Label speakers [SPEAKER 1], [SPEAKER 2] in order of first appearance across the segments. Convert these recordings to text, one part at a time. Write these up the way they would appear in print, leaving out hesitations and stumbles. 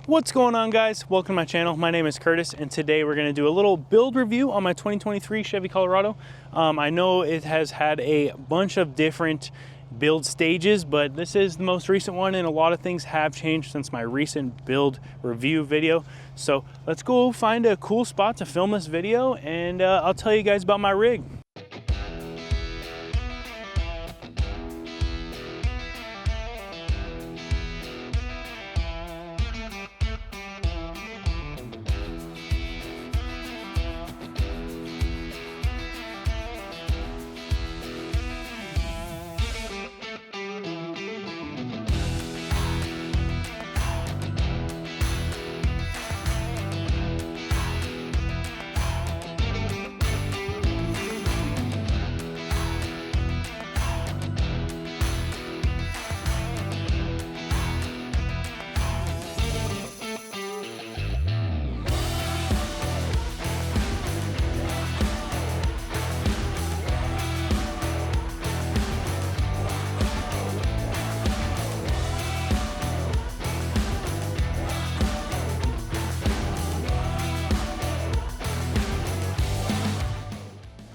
[SPEAKER 1] What's going on, guys? Welcome to my channel. My name is Curtis, and today we're going to do a little build review on my 2023 Chevy Colorado. I know it has had a bunch of different build stages, but this is the most recent one, and a lot of things have changed since my recent build review video. So let's go find a cool spot to film this video, and I'll tell you guys about my rig.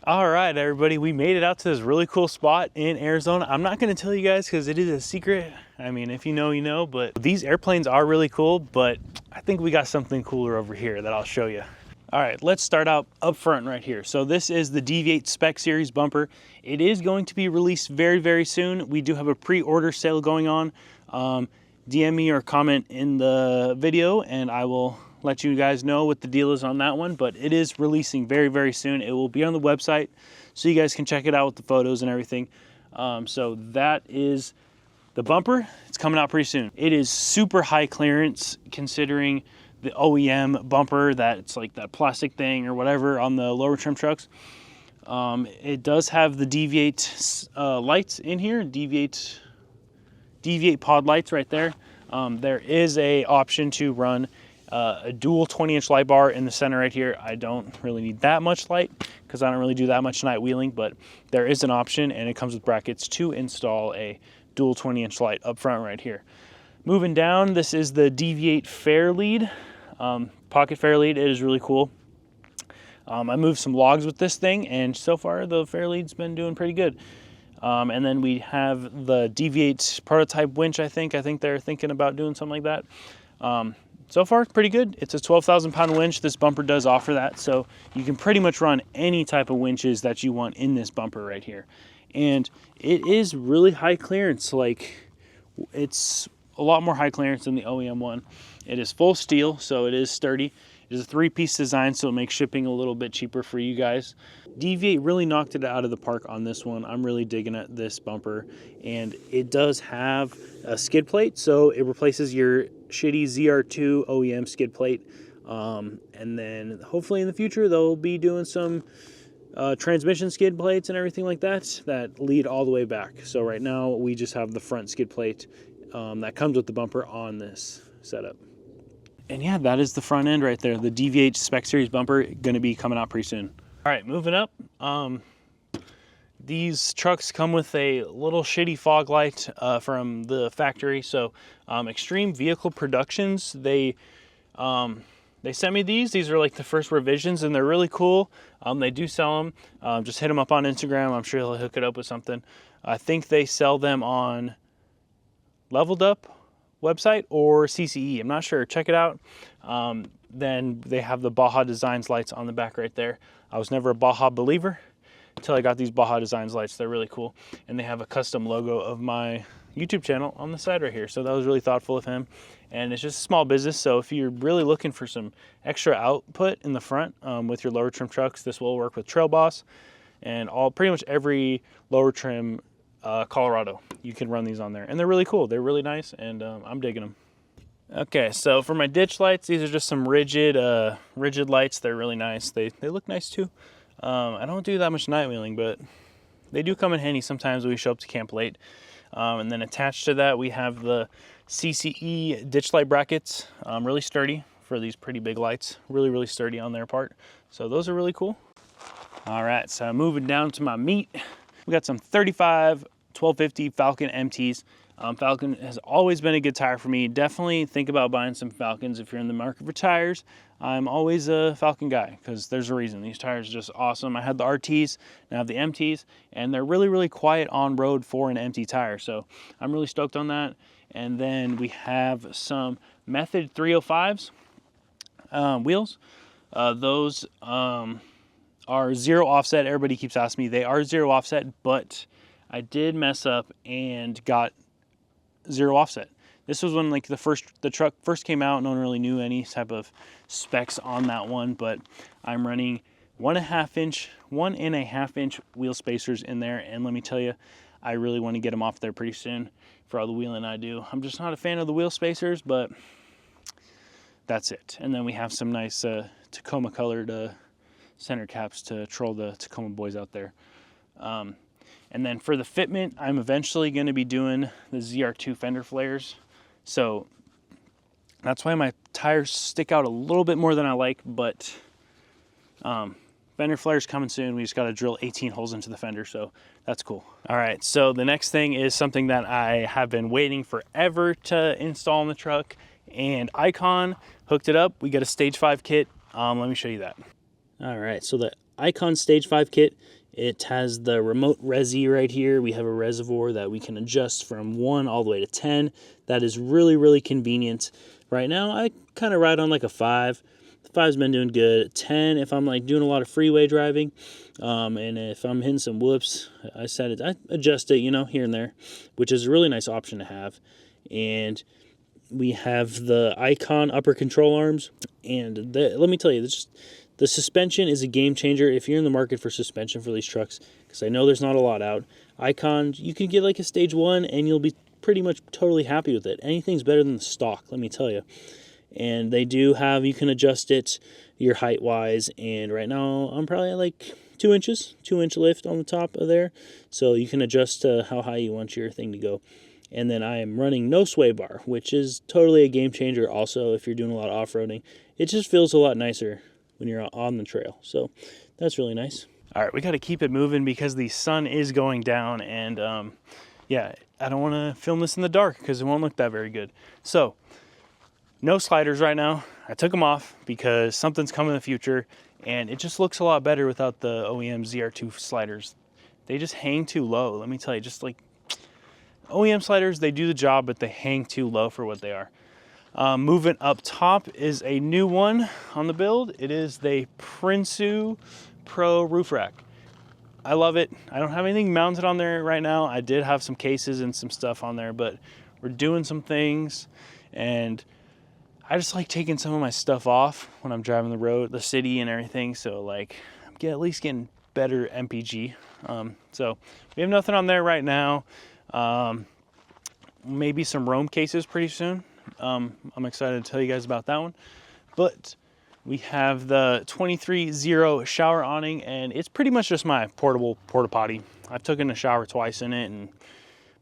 [SPEAKER 1] All right, everybody, we made it out to this really cool spot in Arizona. I'm not going to tell you guys because it is a secret. I mean, if you know, you know, but these airplanes are really cool, but I think we got something cooler over here that I'll show you. All right, let's start out up front right here. So this is the Deviate Spec Series bumper. It is going to be released very, very soon. We do have a pre-order sale going on. DM me or comment in the video and I will let you guys know what the deal is on that one, but it is releasing very, very soon. It will be on the website, so you guys can check it out with the photos and everything. So that is the bumper. It's coming out pretty soon. It is super high clearance considering the OEM bumper, that it's like that plastic thing or whatever on the lower trim trucks. It does have the Deviate lights in here, Deviate pod lights right there. There is a option to run a dual 20-inch light bar in the center right here. I don't really need that much light because I don't really do that much night wheeling, but there is an option and it comes with brackets to install a dual 20-inch light up front right here. Moving down, this is the Deviate Fair Lead, pocket Fair Lead. It is really cool. I moved some logs with this thing and so far the Fair Lead's been doing pretty good. And then we have the Deviate prototype winch. I think they're thinking about doing something like that. So far, pretty good. It's a 12,000-pound winch. This bumper does offer that, so you can pretty much run any type of winches that you want in this bumper right here. And it is really high clearance. Like, it's a lot more high clearance than the OEM one. It is full steel, so it is sturdy. It is a three-piece design, so it makes shipping a little bit cheaper for you guys. Deviate really knocked it out of the park on this one. I'm really digging at this bumper, and it does have a skid plate, so it replaces your shitty ZR2 OEM skid plate. And then hopefully in the future they'll be doing some transmission skid plates and everything like that lead all the way back. So right now we just have the front skid plate that comes with the bumper on this setup. And yeah, that is the front end right there. The Deviate Spec Series bumper going to be coming out pretty soon. All right, moving up. These trucks come with a little shitty fog light from the factory. So Extreme Vehicle Productions, they sent me these. These are like the first revisions and they're really cool. They do sell them. Just hit them up on Instagram. I'm sure he'll hook it up with something. I think they sell them on Leveled Up website or CCE. I'm not sure. Check it out. Then they have the Baja Designs lights on the back right there. I was never a Baja believer until I got these Baja Designs lights. They're really cool. And they have a custom logo of my YouTube channel on the side right here. So that was really thoughtful of him. And it's just a small business. So if you're really looking for some extra output in the front with your lower trim trucks, this will work with trailboss and pretty much every lower trim Colorado. You can run these on there. And they're really cool. They're really nice and I'm digging them. Okay, so for my ditch lights, these are just some rigid lights. They're really nice. They look nice too. I don't do that much night wheeling, but they do come in handy sometimes when we show up to camp late. And then attached to that, we have the CCE ditch light brackets, really sturdy for these pretty big lights. Really, really sturdy on their part. So those are really cool. All right, so moving down to my meat. We got some 35 1250 Falcon MTs. Falcon has always been a good tire for me. Definitely think about buying some Falcons if you're in the market for tires. I'm always a Falcon guy because there's a reason. These tires are just awesome. I had the RTs, now I have the MTs, and they're really, really quiet on road for an empty tire. So I'm really stoked on that. And then we have some Method 305s wheels. Those are zero offset. Everybody keeps asking me. They are zero offset, but I did mess up and got zero offset. This was when like the truck first came out. No one really knew any type of specs on that one, but I'm running 1.5 inch wheel spacers in there, and let me tell you, I really want to get them off there pretty soon for all the wheeling I do. I'm just not a fan of the wheel spacers, but that's it. And then we have some nice Tacoma colored center caps to troll the Tacoma boys out there. And then for the fitment, I'm eventually going to be doing the ZR2 fender flares. So that's why my tires stick out a little bit more than I like, but fender flares coming soon. We just got to drill 18 holes into the fender, so that's cool. All right, so the next thing is something that I have been waiting forever to install in the truck, and Icon hooked it up. We got a stage 5 kit. Let me show you that. All right, so the Icon stage 5 kit, it has the remote resi right here. We have a reservoir that we can adjust from 1 all the way to 10. That is really, really convenient. Right now, I kind of ride on like a 5. The 5's been doing good. 10, if I'm like doing a lot of freeway driving, and if I'm hitting some whoops, I adjust it, you know, here and there, which is a really nice option to have. And we have the Icon upper control arms, and let me tell you, the suspension is a game changer if you're in the market for suspension for these trucks, because I know there's not a lot out. Icon, you can get like a stage 1 and you'll be pretty much totally happy with it. Anything's better than the stock, let me tell you. And they do have, you can adjust it your height wise, and right now I'm probably at like 2 inches, 2-inch lift on the top of there, so you can adjust how high you want your thing to go. And then I am running no sway bar, which is totally a game changer also if you're doing a lot of off-roading. It just feels a lot nicer when you're on the trail, so that's really nice. All right, we got to keep it moving because the sun is going down, and yeah, I don't want to film this in the dark because it won't look that very good. So no sliders right now. I took them off because something's coming in the future, and it just looks a lot better without the OEM ZR2 sliders. They just hang too low, let me tell you. Just like OEM sliders, they do the job, but they hang too low for what they are. Moving up top is a new one on the build. It is the Prinsu Pro roof rack. I love it. I don't have anything mounted on there right now. I did have some cases and some stuff on there, but we're doing some things, and I just like taking some of my stuff off when I'm driving the road, the city and everything. So like I'm at least getting better MPG. So we have nothing on there right now. Maybe some Roam cases pretty soon. I'm excited to tell you guys about that one. But we have the 23-0 shower awning, and it's pretty much just my portable porta potty. I've taken a shower twice in it and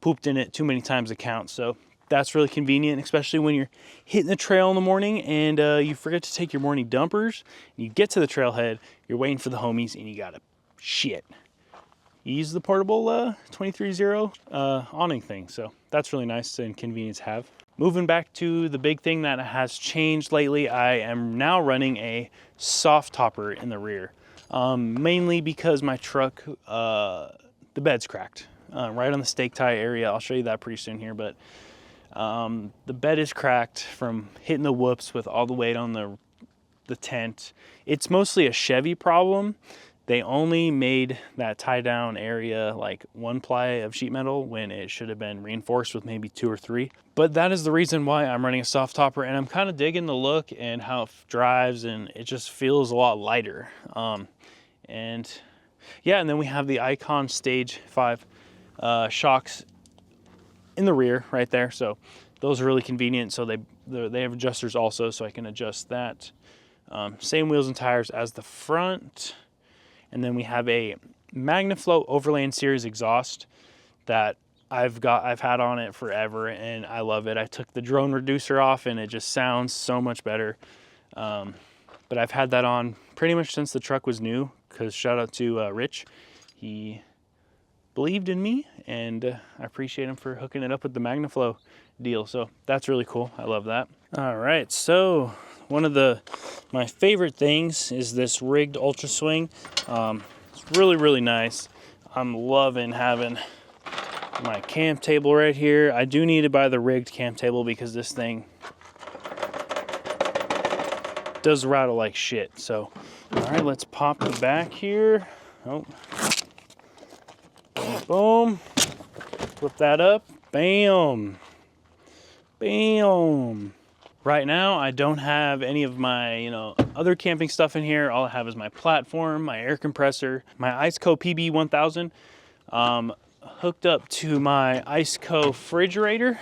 [SPEAKER 1] pooped in it too many times to count. So that's really convenient, especially when you're hitting the trail in the morning and you forget to take your morning dumpers. And you get to the trailhead, you're waiting for the homies, and you gotta shit. You use the portable 23-0 awning thing. So that's really nice and convenient to have. Moving back to the big thing that has changed lately, I am now running a soft topper in the rear. Mainly because my truck, the bed's cracked. Right on the stake tie area. I'll show you that pretty soon here, but the bed is cracked from hitting the whoops with all the weight on the tent. It's mostly a Chevy problem. They only made that tie down area like 1 ply of sheet metal when it should have been reinforced with maybe 2 or 3. But that is the reason why I'm running a soft topper, and I'm kind of digging the look and how it drives, and it just feels a lot lighter. And yeah, and then we have the Icon Stage 5 shocks in the rear right there. So those are really convenient. So they have adjusters also, so I can adjust that. Same wheels and tires as the front. And then we have a MagnaFlow Overland Series exhaust that I've had on it forever, and I love it. I took the drone reducer off, and it just sounds so much better. But I've had that on pretty much since the truck was new, because shout out to Rich. He believed in me, and I appreciate him for hooking it up with the MagnaFlow deal. So that's really cool. I love that. All right, so one of my favorite things is this rigged Ultra Swing. It's really nice. I'm loving having my camp table right here. I do need to buy the rigged camp table because this thing does rattle like shit. So, all right, let's pop the back here. Oh, boom. Flip that up. Bam. Bam. Right now, I don't have any of my, other camping stuff in here. All I have is my platform, my air compressor, my Iceco PB1000, hooked up to my Iceco refrigerator.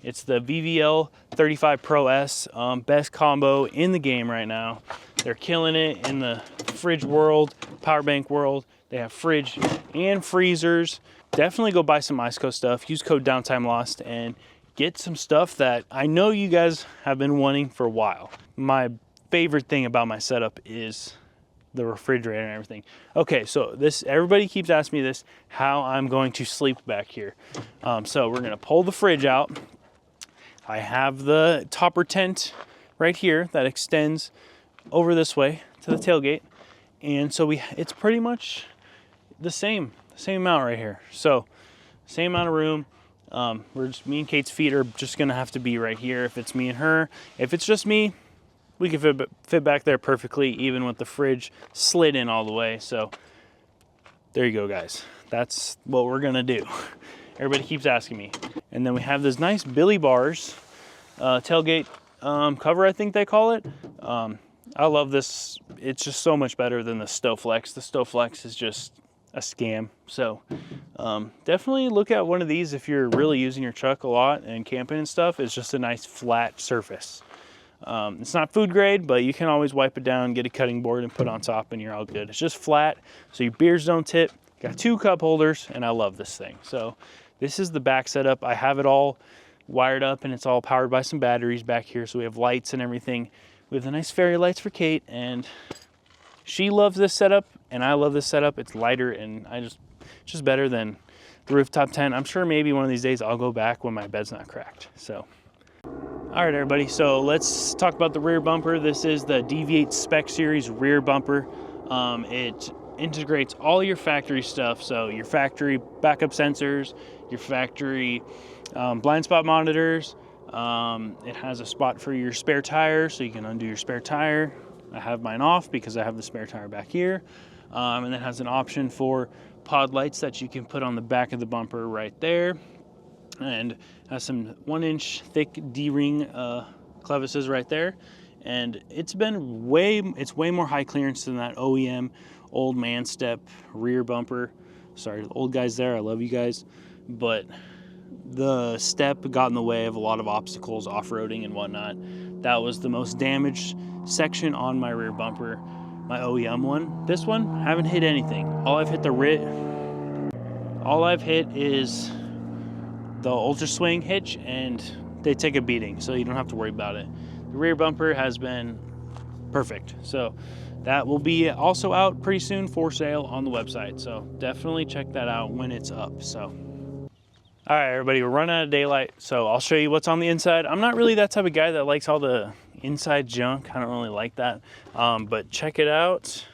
[SPEAKER 1] It's the VVL 35 Pro S, best combo in the game right now. They're killing it in the fridge world, power bank world. They have fridge and freezers. Definitely go buy some Iceco stuff. Use code DowntimeLost and get some stuff that I know you guys have been wanting for a while. My favorite thing about my setup is the refrigerator and everything. Okay, so everybody keeps asking me this, how I'm going to sleep back here. So we're gonna pull the fridge out. I have the topper tent right here that extends over this way to the tailgate. And so it's pretty much the same amount right here. So same amount of room. Me and Kate's feet are just gonna have to be right here if it's me and her. If it's just me, we can fit back there perfectly, even with the fridge slid in all the way. So there you go, guys. That's what we're gonna do. Everybody keeps asking me. And then we have this nice Billy Bars tailgate cover, I think they call it. I love this. It's just so much better than the Stowflex. The Stowflex is just a scam. So definitely look at one of these if you're really using your truck a lot and camping and stuff. It's just a nice flat surface. It's not food grade, but you can always wipe it down, get a cutting board and put on top and you're all good. It's just flat, so your beers don't tip. Got 2 cup holders, and I love this thing. So this is the back setup. I have it all wired up and it's all powered by some batteries back here. So we have lights and everything. We have the nice fairy lights for Kate, and she loves this setup and I love this setup. It's lighter and it's just better than the rooftop tent. I'm sure maybe one of these days I'll go back when my bed's not cracked. So, all right, everybody. So let's talk about the rear bumper. This is the Deviate Spec Series rear bumper. It integrates all your factory stuff. So your factory backup sensors, your factory blind spot monitors. It has a spot for your spare tire, so you can undo your spare tire. I have mine off because I have the spare tire back here. And it has an option for pod lights that you can put on the back of the bumper right there. And has some 1-inch thick D-ring clevises right there. And it's way more high clearance than that OEM old man step rear bumper. Sorry, the old guys there, I love you guys. But the step got in the way of a lot of obstacles, off-roading and whatnot. That was the most damaged section on my rear bumper, my OEM one. This one, haven't hit anything. All I've hit is the Ultra Swing hitch, and they take a beating, so you don't have to worry about it. The rear bumper has been perfect. So that will be also out pretty soon for sale on the website. So definitely check that out when it's up. So all right, everybody, we're running out of daylight, so I'll show you what's on the inside. I'm not really that type of guy that likes all the inside junk. I don't really like that, but check it out.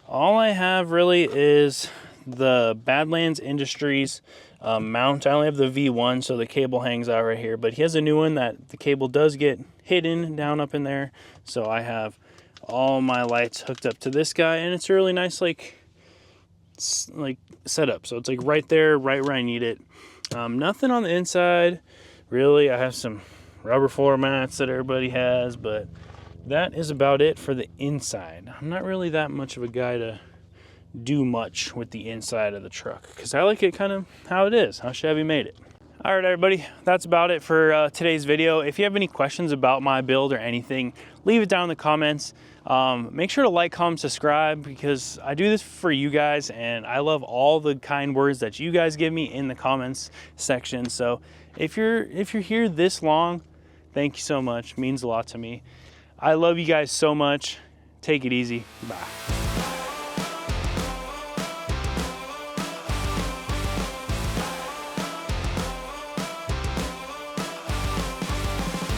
[SPEAKER 1] All I have really is the Badlands Industries mount. I only have the V1, so the cable hangs out right here, but he has a new one that the cable does get hidden down up in there. So I have all my lights hooked up to this guy, and it's a really nice like setup. So it's like right there, right where I need it. Nothing on the inside really. I have some rubber floor mats that everybody has, but that is about it for the inside. I'm not really that much of a guy to do much with the inside of the truck because I like it kind of how it is, how Chevy made it. All right, everybody, that's about it for today's video. If you have any questions about my build or anything, leave it down in the comments. Make sure to like, comment, subscribe, because I do this for you guys and I love all the kind words that you guys give me in the comments section. So if you're here this long, thank you so much. It means a lot to me. I love you guys so much. Take it easy. Bye.